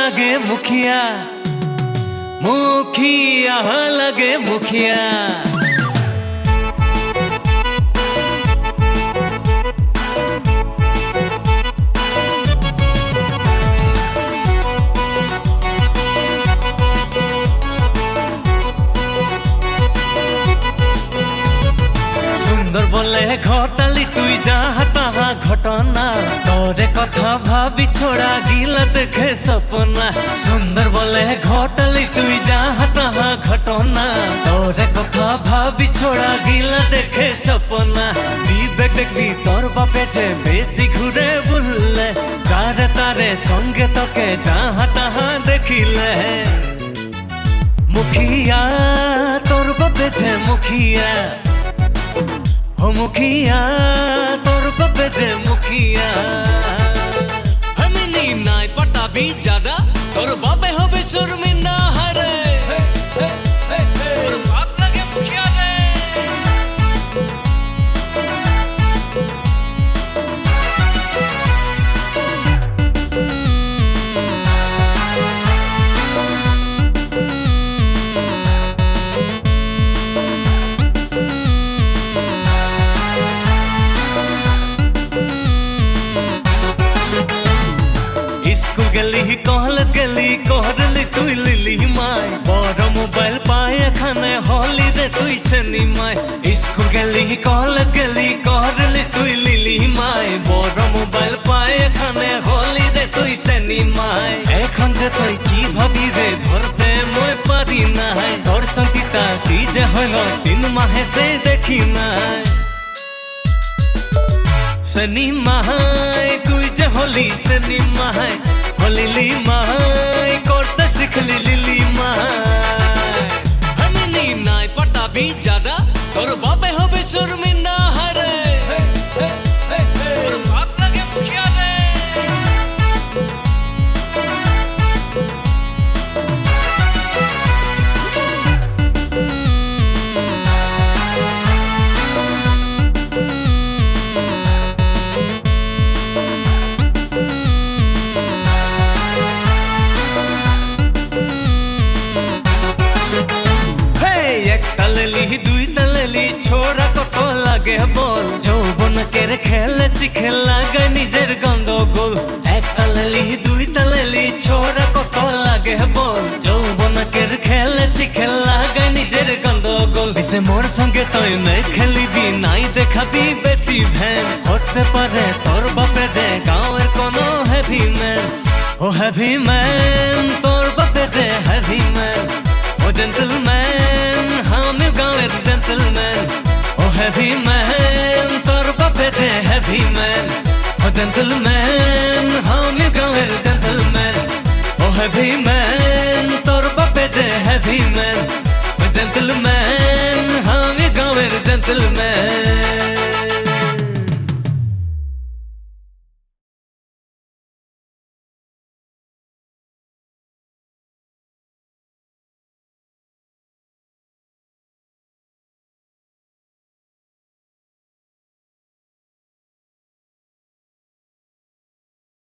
लगे मुखिया मुखिया लगे मुखिया सुंदर बोले घटाली तुई जहाँ तहाँ घटना तोरे कथा भाभी छोड़ा गिला देखे सपना। सुंदर बोले घटाली तुई जहाँ तहाँ घटना तोरे कथा भाभी छोड़ा गिला देखे सपना। विवेक देखबी तोर बापे जे बेसी घुरे बुलले चारे तारे संगे तके जहाँ तहाँ देखिले। मुखिया तोर बापे जे मुखिया हो मुखिया तोर बापे जे मुखिया। हमें नी नाय पटा भी ज्यादा तोर बापे हो बे शर्मिंदा हरे तोर बाप लगे मुखिया रे। स्कूल गली कॉलेज गली कहरली तुई लिली माय बड़ मोबाइल पाए खाने होली रे तुई शनि माय। स्कूल गली कॉलेज गली कहरली तुई लिली माय बड़ मोबाइल पाए खाने होली रे तुई शनि माय। एखन जे तुई की भाबी रे धरते मोय पारी नाय तोर संगीता की जे हलो 3 माहे से देखी नाय। शनि माय तुई जे होली शनि माय लिली माय कोटे सिखली लिली माय। हमें नी नाय पटा भी ज्यादा तोर बापे हो बे शर्मिंदा हरे तोर बाप लगे मुखिया रे। दुई तलेली छोरा कतो लागे बोल যৌবন केर खेले शिखे लागे निजेर गंदगोल। एक तलेली दुई तलेली छोरा कतो लागे बोल যৌবন केर खेले शिखे लागे निजेर गंदगोल। इसे मोर संगे तोय नहीं खेलिबी नाई देखाबी बेसी भैन होते पारे तोर बापे जे गाँवेर कोनो हेवी मैन। ओ हेवी मैन तोर बापे जे हेवी मैन ओ जेंटलमैन हामी गाँवेर जेंटलमैन। ओ हेवी मैन तोर बापे जे हेवी मैन ओ जेंटलमैन हामी गाँवेर जेंटलमैन। ओ हेवी मैन तोर बापे जे हेवी मैन ओ जेंटलमैन हामी गाँवेर जेंटलमैन।